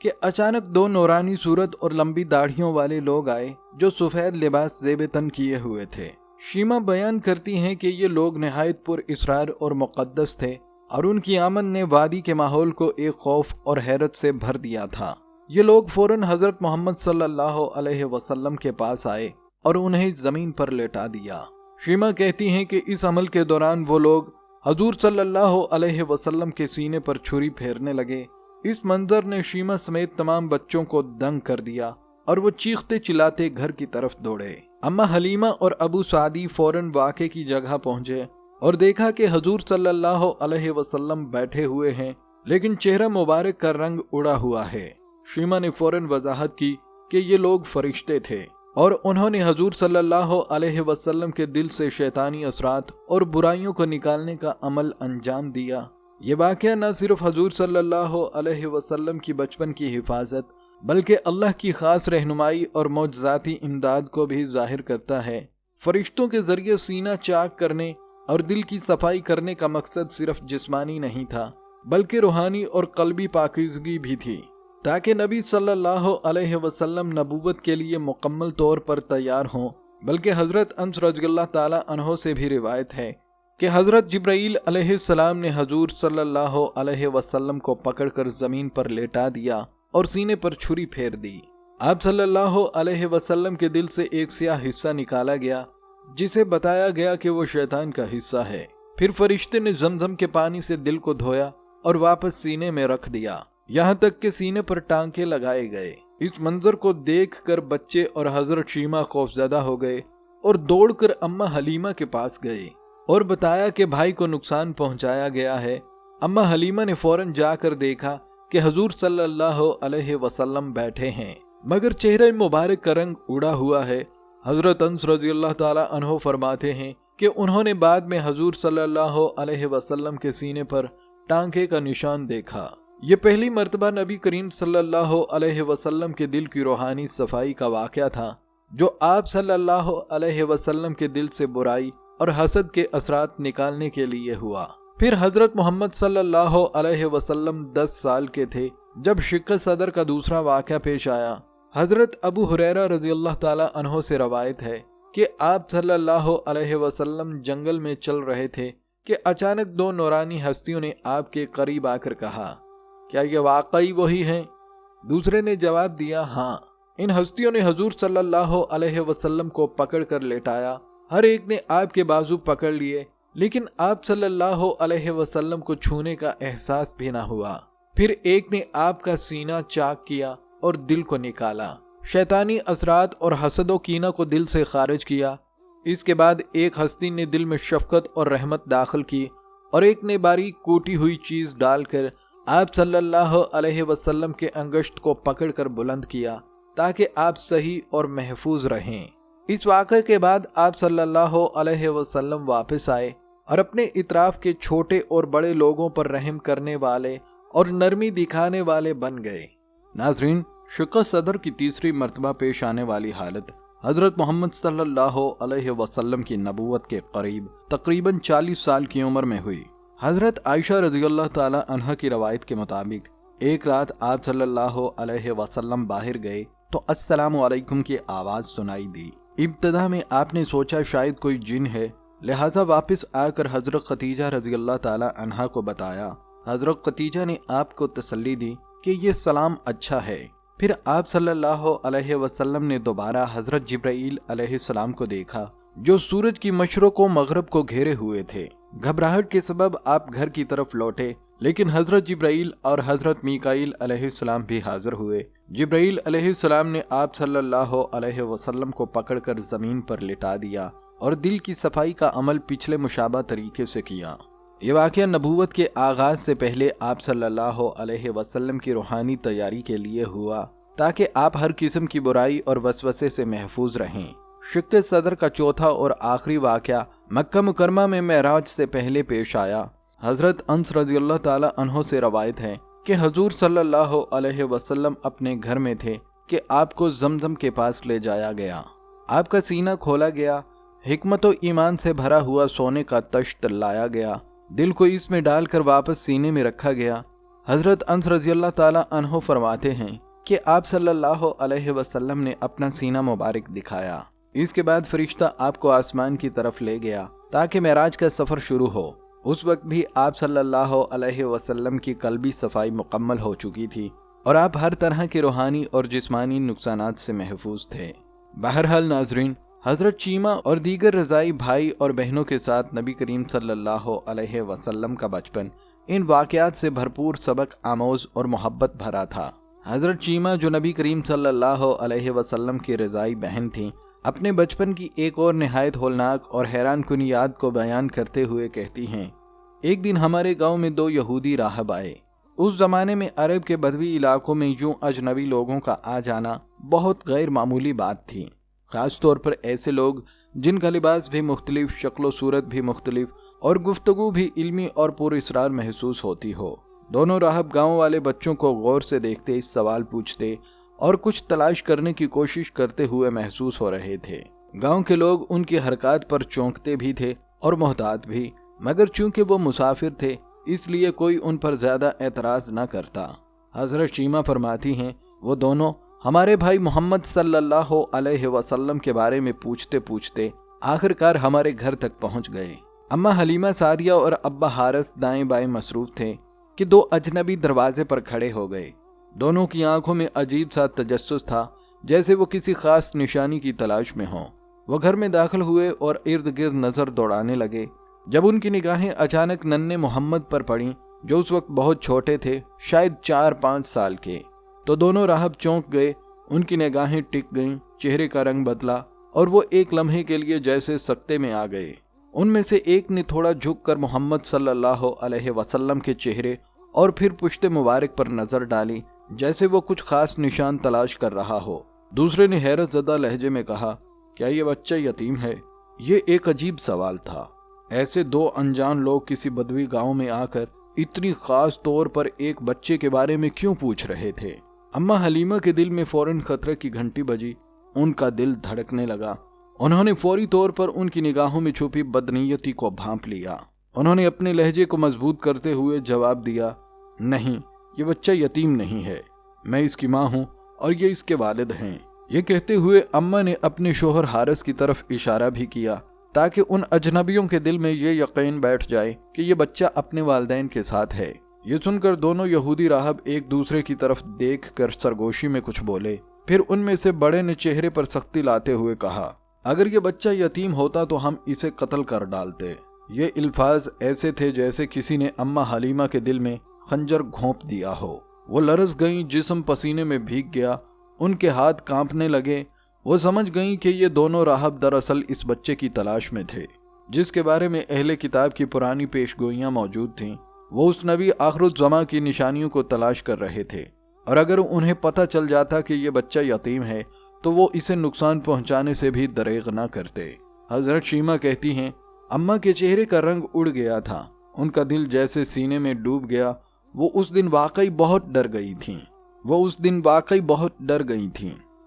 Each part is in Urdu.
کہ اچانک دو نورانی صورت اور لمبی داڑھیوں والے لوگ آئے جو سفید لباس زیب تن کیے ہوئے تھے۔ شیما بیان کرتی ہیں کہ یہ لوگ نہایت پر اسرار اور مقدس تھے اور ان کی آمد نے وادی کے ماحول کو ایک خوف اور حیرت سے بھر دیا تھا۔ یہ لوگ فوراً حضرت محمد صلی اللہ علیہ وسلم کے پاس آئے اور انہیں زمین پر لیٹا دیا۔ شیما کہتی ہیں کہ اس عمل کے دوران وہ لوگ حضور صلی اللہ علیہ وسلم کے سینے پر چھری پھیرنے لگے۔ اس منظر نے شیما سمیت تمام بچوں کو دنگ کر دیا اور وہ چیختے چلاتے گھر کی طرف دوڑے۔ اما حلیمہ اور ابو سعدی فوراً واقعے کی جگہ پہنچے اور دیکھا کہ حضور صلی اللہ علیہ وسلم بیٹھے ہوئے ہیں لیکن چہرہ مبارک کا رنگ اڑا ہوا ہے۔ شیما نے فوراً وضاحت کی کہ یہ لوگ فرشتے تھے اور انہوں نے حضور صلی اللہ علیہ وسلم کے دل سے شیطانی اثرات اور برائیوں کو نکالنے کا عمل انجام دیا۔ یہ واقعہ نہ صرف حضور صلی اللہ علیہ وسلم کی بچپن کی حفاظت بلکہ اللہ کی خاص رہنمائی اور معجزاتی امداد کو بھی ظاہر کرتا ہے۔ فرشتوں کے ذریعے سینہ چاک کرنے اور دل کی صفائی کرنے کا مقصد صرف جسمانی نہیں تھا بلکہ روحانی اور قلبی پاکیزگی بھی تھی، تاکہ نبی صلی اللہ علیہ وسلم نبوت کے لیے مکمل طور پر تیار ہوں۔ بلکہ حضرت انس رضی اللہ تعالی عنہ سے بھی روایت ہے کہ حضرت جبرائیل علیہ السلام نے حضور صلی اللہ علیہ وسلم کو پکڑ کر زمین پر لیٹا دیا اور سینے پر چھری پھیر دی۔ آپ صلی اللہ علیہ وسلم کے دل سے ایک سیاہ حصہ نکالا گیا جسے بتایا گیا کہ وہ شیطان کا حصہ ہے۔ پھر فرشتے نے زمزم کے پانی سے دل کو دھویا اور واپس سینے میں رکھ دیا، یہاں تک کہ سینے پر ٹانکے لگائے گئے۔ اس منظر کو دیکھ کر بچے اور حضرت شیما خوفزدہ ہو گئے اور دوڑ کر اماں حلیمہ کے پاس گئے اور بتایا کہ بھائی کو نقصان پہنچایا گیا ہے۔ اماں حلیمہ نے فوراً جا کر دیکھا کہ حضور صلی اللہ علیہ وسلم بیٹھے ہیں مگر چہرہ مبارک کا رنگ اڑا ہوا ہے۔ حضرت انس رضی اللہ تعالی عنہ فرماتے ہیں کہ انہوں نے بعد میں حضور صلی اللہ علیہ وسلم کے سینے پر ٹانکے کا نشان دیکھا۔ یہ پہلی مرتبہ نبی کریم صلی اللہ علیہ وسلم کے دل کی روحانی صفائی کا واقعہ تھا جو آپ صلی اللہ علیہ وسلم کے دل سے برائی اور حسد کے اثرات نکالنے کے لیے ہوا۔ پھر حضرت محمد صلی اللہ علیہ وسلم 10 سال کے تھے جب شق صدر کا دوسرا واقعہ پیش آیا۔ حضرت ابو ہریرہ رضی اللہ تعالی عنہ سے روایت ہے کہ آپ صلی اللہ علیہ وسلم جنگل میں چل رہے تھے کہ اچانک دو نورانی ہستیوں نے آپ کے قریب آ کر کہا، کیا یہ واقعی وہی ہیں؟ دوسرے نے جواب دیا، ہاں۔ ان ہستیوں نے حضور صلی اللہ علیہ وسلم کو پکڑ کر لیٹایا، ہر ایک نے آپ کے بازو پکڑ لیے لیکن آپ صلی اللہ علیہ وسلم کو چھونے کا احساس بھی نہ ہوا۔ پھر ایک نے آپ کا سینہ چاک کیا اور دل کو نکالا، شیطانی اثرات اور حسد و کینہ کو دل سے خارج کیا۔ اس کے بعد ایک ہستی نے دل میں شفقت اور رحمت داخل کی اور ایک نے باریک کوٹی ہوئی چیز ڈال کر آپ صلی اللہ علیہ وسلم کے انگشت کو پکڑ کر بلند کیا تاکہ آپ صحیح اور محفوظ رہیں۔ اس واقعے کے بعد آپ صلی اللہ علیہ وسلم واپس آئے اور اپنے اطراف کے چھوٹے اور بڑے لوگوں پر رحم کرنے والے اور نرمی دکھانے والے بن گئے۔ ناظرین، شق صدر کی تیسری مرتبہ پیش آنے والی حالت حضرت محمد صلی اللہ علیہ وسلم کی نبوت کے قریب تقریباً 40 سال کی عمر میں ہوئی۔ حضرت عائشہ رضی اللہ تعالی عنہ کی روایت کے مطابق ایک رات آپ صلی اللہ علیہ وسلم باہر گئے تو السلام علیکم کی آواز سنائی دی۔ ابتدا میں آپ نے سوچا شاید کوئی جن ہے، لہٰذا واپس آ کر حضرت خدیجہ رضی اللہ تعالی عنہا کو بتایا۔ حضرت خدیجہ نے آپ کو تسلی دی کہ یہ سلام اچھا ہے۔ پھر آپ صلی اللہ علیہ وسلم نے دوبارہ حضرت جبرائیل علیہ السلام کو دیکھا جو سورج کی مشرق و مغرب کو گھیرے ہوئے تھے۔ گھبراہٹ کے سبب آپ گھر کی طرف لوٹے لیکن حضرت جبرائیل اور حضرت میکائیل علیہ السلام بھی حاضر ہوئے۔ جبرائیل علیہ السلام نے آپ صلی اللہ علیہ وسلم کو پکڑ کر زمین پر لٹا دیا اور دل کی صفائی کا عمل پچھلے مشابہ طریقے سے کیا۔ یہ واقعہ نبوت کے آغاز سے پہلے آپ صلی اللہ علیہ وسلم کی روحانی تیاری کے لیے ہوا تاکہ آپ ہر قسم کی برائی اور وسوسے سے محفوظ رہیں۔ شق صدر کا چوتھا اور آخری واقعہ مکہ مکرمہ میں معراج سے پہلے پیش آیا۔ حضرت انس رضی اللہ تعالی عنہ سے روایت ہے کہ حضور صلی اللہ علیہ وسلم اپنے گھر میں تھے کہ آپ کو زمزم کے پاس لے جایا گیا۔ آپ کا سینہ کھولا گیا، حکمت و ایمان سے بھرا ہوا سونے کا تشت لایا گیا، دل کو اس میں ڈال کر واپس سینے میں رکھا گیا۔ حضرت انس رضی اللہ تعالی عنہ فرماتے ہیں کہ آپ صلی اللہ علیہ وسلم نے اپنا سینہ مبارک دکھایا۔ اس کے بعد فرشتہ آپ کو آسمان کی طرف لے گیا تاکہ معراج کا سفر شروع ہو۔ اس وقت بھی آپ صلی اللہ علیہ وسلم کی قلبی صفائی مکمل ہو چکی تھی اور آپ ہر طرح کے روحانی اور جسمانی نقصانات سے محفوظ تھے۔ بہرحال ناظرین، حضرت چیمہ اور دیگر رضائی بھائی اور بہنوں کے ساتھ نبی کریم صلی اللہ علیہ وسلم کا بچپن ان واقعات سے بھرپور سبق آموز اور محبت بھرا تھا۔ حضرت چیمہ جو نبی کریم صلی اللہ علیہ وسلم کی رضائی بہن تھیں، اپنے بچپن کی ایک اور نہایت ہولناک اور حیران کن یاد کو بیان کرتے ہوئے کہتی ہیں، ایک دن ہمارے گاؤں میں 2 یہودی راہب آئے۔ اس زمانے میں عرب کے بدوی علاقوں میں یوں اجنبی لوگوں کا آ جانا بہت غیر معمولی بات تھی، خاص طور پر ایسے لوگ جن کا لباس بھی مختلف، شکل و صورت بھی مختلف اور گفتگو بھی علمی اور پر اسرار محسوس ہوتی ہو۔ دونوں راہب گاؤں والے بچوں کو غور سے دیکھتے، سوال پوچھتے اور کچھ تلاش کرنے کی کوشش کرتے ہوئے محسوس ہو رہے تھے۔ گاؤں کے لوگ ان کی حرکات پر چونکتے بھی تھے اور محتاط بھی، مگر چونکہ وہ مسافر تھے اس لیے کوئی ان پر زیادہ اعتراض نہ کرتا۔ حضرت شیمہ فرماتی ہیں، وہ دونوں ہمارے بھائی محمد صلی اللہ علیہ وسلم کے بارے میں پوچھتے پوچھتے آخر کار ہمارے گھر تک پہنچ گئے۔ اماں حلیمہ سعدیہ اور ابا حارث دائیں بائیں مصروف تھے کہ 2 اجنبی دروازے پر کھڑے ہو گئے۔ دونوں کی آنکھوں میں عجیب سا تجسس تھا، جیسے وہ کسی خاص نشانی کی تلاش میں ہوں۔ وہ گھر میں داخل ہوئے اور ارد گرد نظر دوڑانے لگے۔ جب ان کی نگاہیں اچانک ننھے محمد پر پڑیں جو اس وقت بہت چھوٹے تھے، شاید 4-5 سال کے، تو دونوں راہب چونک گئے۔ ان کی نگاہیں ٹک گئیں، چہرے کا رنگ بدلا اور وہ ایک لمحے کے لیے جیسے سکتے میں آ گئے۔ ان میں سے ایک نے تھوڑا جھک کر محمد صلی اللہ علیہ وسلم کے چہرے اور پھر پشت مبارک پر نظر ڈالی، جیسے وہ کچھ خاص نشان تلاش کر رہا ہو۔ دوسرے نے حیرت زدہ لہجے میں کہا، کیا یہ بچہ یتیم ہے؟ یہ ایک عجیب سوال تھا۔ ایسے 2 انجان لوگ کسی بدوی گاؤں میں آ کر اتنی خاص طور پر ایک بچے کے بارے میں کیوں پوچھ رہے تھے؟ اماں حلیمہ کے دل میں فوراً خطرے کی گھنٹی بجی، ان کا دل دھڑکنے لگا۔ انہوں نے فوری طور پر ان کی نگاہوں میں چھپی بدنیتی کو بھانپ لیا۔ انہوں نے اپنے لہجے کو مضبوط کرتے ہوئے جواب دیا، نہیں، یہ بچہ یتیم نہیں ہے، میں اس کی ماں ہوں اور یہ اس کے والد ہیں۔ یہ کہتے ہوئے اماں نے اپنے شوہر حارث کی طرف اشارہ بھی کیا تاکہ ان اجنبیوں کے دل میں یہ یقین بیٹھ جائے کہ یہ بچہ اپنے والدین کے ساتھ ہے۔ یہ سن کر دونوں یہودی راہب ایک دوسرے کی طرف دیکھ کر سرگوشی میں کچھ بولے۔ پھر ان میں سے بڑے نے چہرے پر سختی لاتے ہوئے کہا، اگر یہ بچہ یتیم ہوتا تو ہم اسے قتل کر ڈالتے۔ یہ الفاظ ایسے تھے جیسے کسی نے اماں حلیمہ کے دل میں خنجر گھونپ دیا ہو۔ وہ لرز گئیں، جسم پسینے میں بھیگ گیا، ان کے ہاتھ کانپنے لگے۔ وہ سمجھ گئیں کہ یہ دونوں راہب دراصل اس بچے کی تلاش میں تھے جس کے بارے میں اہل کتاب کی پرانی پیش گوئیاں موجود تھیں۔ وہ اس نبی آخر الزماں کی نشانیوں کو تلاش کر رہے تھے، اور اگر انہیں پتہ چل جاتا کہ یہ بچہ یتیم ہے تو وہ اسے نقصان پہنچانے سے بھی دریغ نہ کرتے۔ حضرت شیمہ کہتی ہیں، اماں کے چہرے کا رنگ اڑ گیا تھا، ان کا دل جیسے سینے میں ڈوب گیا۔ وہ اس دن واقعی بہت ڈر گئی تھیں۔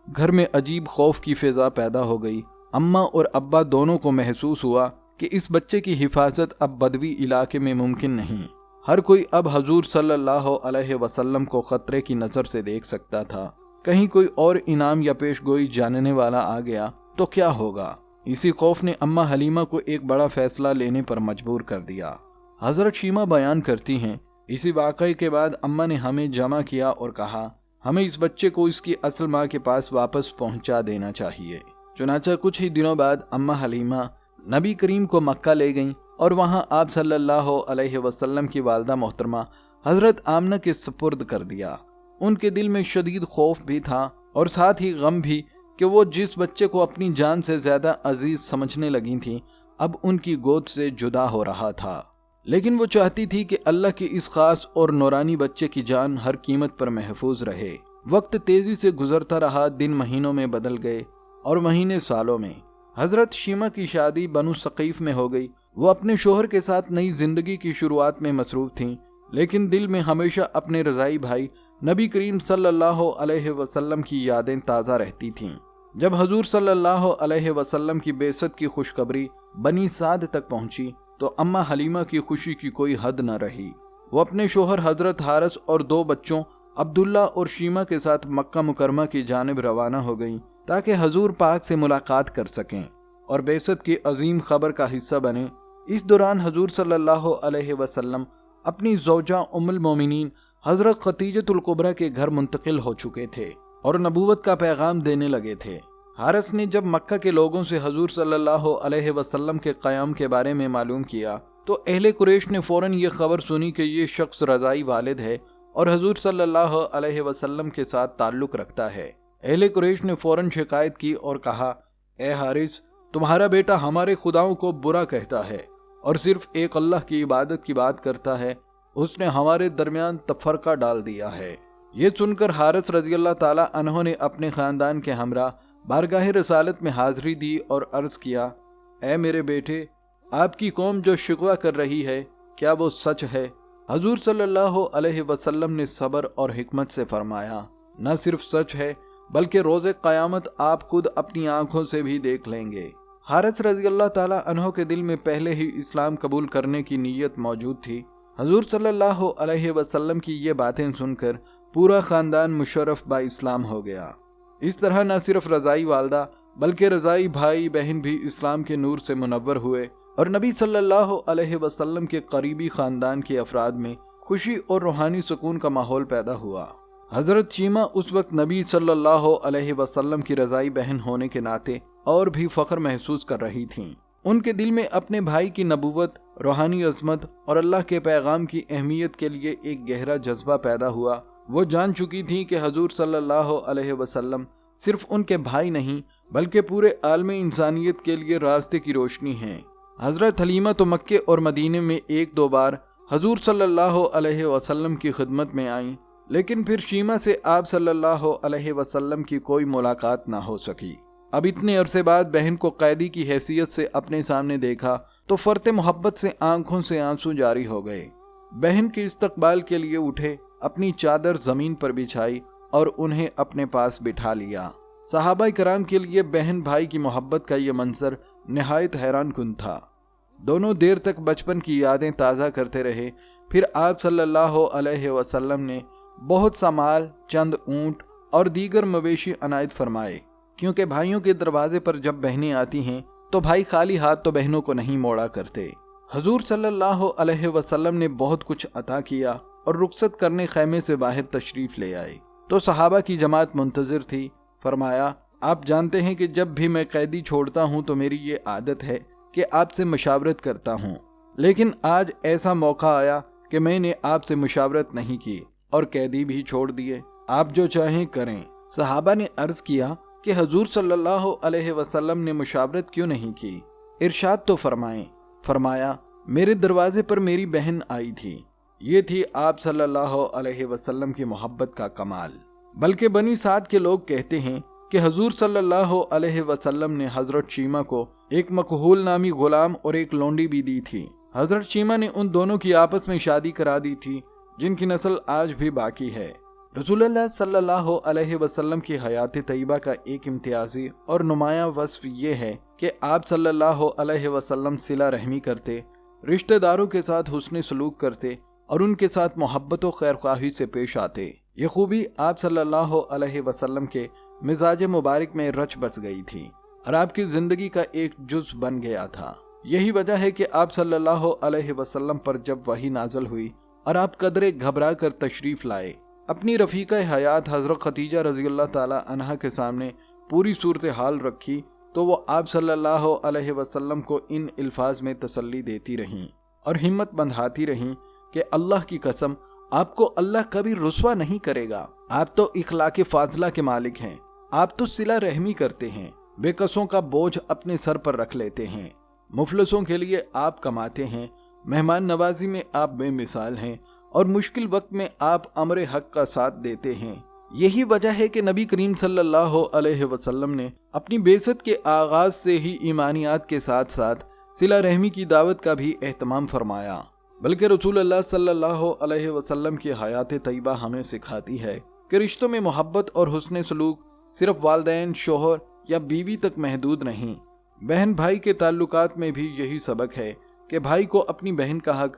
گھر میں عجیب خوف کی فضا پیدا ہو گئی۔ اماں اور ابا دونوں کو محسوس ہوا کہ اس بچے کی حفاظت اب بدوی علاقے میں ممکن نہیں۔ ہر کوئی اب حضور صلی اللہ علیہ وسلم کو خطرے کی نظر سے دیکھ سکتا تھا۔ کہیں کوئی اور انعام یا پیش گوئی جاننے والا آ گیا تو کیا ہوگا؟ اسی خوف نے اماں حلیمہ کو ایک بڑا فیصلہ لینے پر مجبور کر دیا۔ حضرت شیمہ بیان کرتی ہیں، اسی واقعے کے بعد اماں نے ہمیں جمع کیا اور کہا، ہمیں اس بچے کو اس کی اصل ماں کے پاس واپس پہنچا دینا چاہیے۔ چنانچہ کچھ ہی دنوں بعد اماں حلیمہ نبی کریم کو مکہ لے گئیں اور وہاں آپ صلی اللہ علیہ وسلم کی والدہ محترمہ حضرت آمنہ کے سپرد کر دیا۔ ان کے دل میں شدید خوف بھی تھا اور ساتھ ہی غم بھی کہ وہ جس بچے کو اپنی جان سے زیادہ عزیز سمجھنے لگی تھیں اب ان کی گود سے جدا ہو رہا تھا۔ لیکن وہ چاہتی تھی کہ اللہ کے اس خاص اور نورانی بچے کی جان ہر قیمت پر محفوظ رہے۔ وقت تیزی سے گزرتا رہا، دن مہینوں میں بدل گئے اور مہینے سالوں میں۔ حضرت شیمہ کی شادی بنو ثقیف میں ہو گئی۔ وہ اپنے شوہر کے ساتھ نئی زندگی کی شروعات میں مصروف تھیں، لیکن دل میں ہمیشہ اپنے رضائی بھائی نبی کریم صلی اللہ علیہ وسلم کی یادیں تازہ رہتی تھیں۔ جب حضور صلی اللہ علیہ وسلم کی بعثت کی خوشخبری بنی سعد تک پہنچی تو اماں حلیمہ کی خوشی کی کوئی حد نہ رہی۔ وہ اپنے شوہر حضرت حارث اور 2 بچوں عبداللہ اور شیمہ کے ساتھ مکہ مکرمہ کی جانب روانہ ہو گئیں تاکہ حضور پاک سے ملاقات کر سکیں اور بعثت کی عظیم خبر کا حصہ بنیں۔ اس دوران حضور صلی اللہ علیہ وسلم اپنی زوجہ ام المومنین حضرت خدیجہ الکبریٰ کے گھر منتقل ہو چکے تھے اور نبوت کا پیغام دینے لگے تھے۔ حارث نے جب مکہ کے لوگوں سے حضور صلی اللہ علیہ وسلم کے قیام کے بارے میں معلوم کیا تو اہل قریش نے فوراً یہ خبر سنی کہ یہ شخص رضائی والد ہے اور حضور صلی اللہ علیہ وسلم کے ساتھ تعلق رکھتا ہے۔ اہل قریش نے فوراً شکایت کی اور کہا، اے حارث، تمہارا بیٹا ہمارے خداؤں کو برا کہتا ہے اور صرف ایک اللہ کی عبادت کی بات کرتا ہے، اس نے ہمارے درمیان تفرقہ ڈال دیا ہے۔ یہ سن کر حارث رضی اللہ تعالی عنہ نے اپنے خاندان کے ہمراہ بارگاہ رسالت میں حاضری دی اور عرض کیا، اے میرے بیٹے، آپ کی قوم جو شکوہ کر رہی ہے کیا وہ سچ ہے؟ حضور صلی اللہ علیہ وسلم نے صبر اور حکمت سے فرمایا، نہ صرف سچ ہے بلکہ روز قیامت آپ خود اپنی آنکھوں سے بھی دیکھ لیں گے۔ حارث رضی اللہ تعالی عنہ کے دل میں پہلے ہی اسلام قبول کرنے کی نیت موجود تھی۔ حضور صلی اللہ علیہ وسلم کی یہ باتیں سن کر پورا خاندان مشرف با اسلام ہو گیا۔ اس طرح نہ صرف رضائی والدہ بلکہ رضائی بھائی بہن بھی اسلام کے نور سے منور ہوئے اور نبی صلی اللہ علیہ وسلم کے قریبی خاندان کے افراد میں خوشی اور روحانی سکون کا ماحول پیدا ہوا۔ حضرت شیمہ اس وقت نبی صلی اللہ علیہ وسلم کی رضائی بہن ہونے کے ناطے اور بھی فخر محسوس کر رہی تھیں۔ ان کے دل میں اپنے بھائی کی نبوت، روحانی عظمت اور اللہ کے پیغام کی اہمیت کے لیے ایک گہرا جذبہ پیدا ہوا۔ وہ جان چکی تھیں کہ حضور صلی اللہ علیہ وسلم صرف ان کے بھائی نہیں بلکہ پورے عالم انسانیت کے لیے راستے کی روشنی ہیں۔ حضرت حلیمہ تو مکے اور مدینے میں 1-2 بار حضور صلی اللہ علیہ وسلم کی خدمت میں آئیں، لیکن پھر شیمہ سے آپ صلی اللہ علیہ وسلم کی کوئی ملاقات نہ ہو سکی۔ اب اتنے عرصے بعد بہن کو قیدی کی حیثیت سے اپنے سامنے دیکھا تو فرط محبت سے آنکھوں سے آنسو جاری ہو گئے۔ بہن کے استقبال کے لیے اٹھے، اپنی چادر زمین پر بچھائی اور انہیں اپنے پاس بٹھا لیا۔ صحابہ کرام کے لیے بہن بھائی کی محبت کا یہ منظر نہایت حیران کن تھا۔ دونوں دیر تک بچپن کی یادیں تازہ کرتے رہے۔ پھر آپ صلی اللہ علیہ وسلم نے بہت سا مال، چند اونٹ اور دیگر مویشی عنایت فرمائے، کیونکہ بھائیوں کے دروازے پر جب بہنیں آتی ہیں تو بھائی خالی ہاتھ تو بہنوں کو نہیں موڑا کرتے۔ حضور صلی اللہ علیہ وسلم نے بہت کچھ عطا کیا اور رخصت کرنے خیمے سے باہر تشریف لے آئے تو صحابہ کی جماعت منتظر تھی۔ فرمایا، آپ جانتے ہیں کہ جب بھی میں قیدی چھوڑتا ہوں تو میری یہ عادت ہے کہ آپ سے مشاورت کرتا ہوں، لیکن آج ایسا موقع آیا کہ میں نے آپ سے مشاورت نہیں کی اور قیدی بھی چھوڑ دیے، آپ جو چاہیں کریں۔ صحابہ نے عرض کیا کہ حضور صلی اللہ علیہ وسلم نے مشاورت کیوں نہیں کی؟ ارشاد تو فرمائیں۔ فرمایا، میرے دروازے پر میری بہن آئی تھی۔ یہ تھی آپ صلی اللہ علیہ وسلم کی محبت کا کمال۔ بلکہ بنی سعد کے لوگ کہتے ہیں کہ حضور صلی اللہ علیہ وسلم نے حضرت شیمہ کو ایک مکحول نامی غلام اور ایک لونڈی بھی دی تھی۔ حضرت شیمہ نے ان دونوں کی آپس میں شادی کرا دی تھی، جن کی نسل آج بھی باقی ہے۔ رسول اللہ صلی اللہ علیہ وسلم کی حیات طیبہ کا ایک امتیازی اور نمایاں وصف یہ ہے کہ آپ صلی اللہ علیہ وسلم صلہ رحمی کرتے، رشتہ داروں کے ساتھ حسن سلوک کرتے اور ان کے ساتھ محبت و خیرخواہی سے پیش آتے۔ یہ خوبی آپ صلی اللہ علیہ وسلم کے مزاج مبارک میں رچ بس گئی تھی اور آپ کی زندگی کا ایک جز بن گیا تھا۔ یہی وجہ ہے کہ آپ صلی اللہ علیہ وسلم پر جب وحی نازل ہوئی اور آپ قدرے گھبرا کر تشریف لائے، اپنی رفیقہ حیات حضرت خدیجہ رضی اللہ تعالی عنہا کے سامنے پوری صورتحال رکھی تو وہ آپ صلی اللہ علیہ وسلم کو ان الفاظ میں تسلی دیتی رہیں اور ہمت بندھاتی رہیں کہ اللہ کی قسم، آپ کو اللہ کبھی رسوا نہیں کرے گا۔ آپ تو اخلاق فاضلہ کے مالک ہیں، آپ تو صلہ رحمی کرتے ہیں، بے کسوں کا بوجھ اپنے سر پر رکھ لیتے ہیں، مفلسوں کے لیے آپ کماتے ہیں، مہمان نوازی میں آپ بے مثال ہیں اور مشکل وقت میں آپ امر حق کا ساتھ دیتے ہیں۔ یہی وجہ ہے کہ نبی کریم صلی اللہ علیہ وسلم نے اپنی بعثت کے آغاز سے ہی ایمانیات کے ساتھ ساتھ صلہ رحمی کی دعوت کا بھی اہتمام فرمایا۔ بلکہ رسول اللہ صلی اللہ علیہ وسلم کی حیات طیبہ ہمیں سکھاتی ہے کہ رشتوں میں محبت اور حسن سلوک صرف والدین، شوہر یا بیوی تک محدود نہیں۔ بہن بھائی کے تعلقات میں بھی یہی سبق ہے کہ بھائی کو اپنی بہن کا حق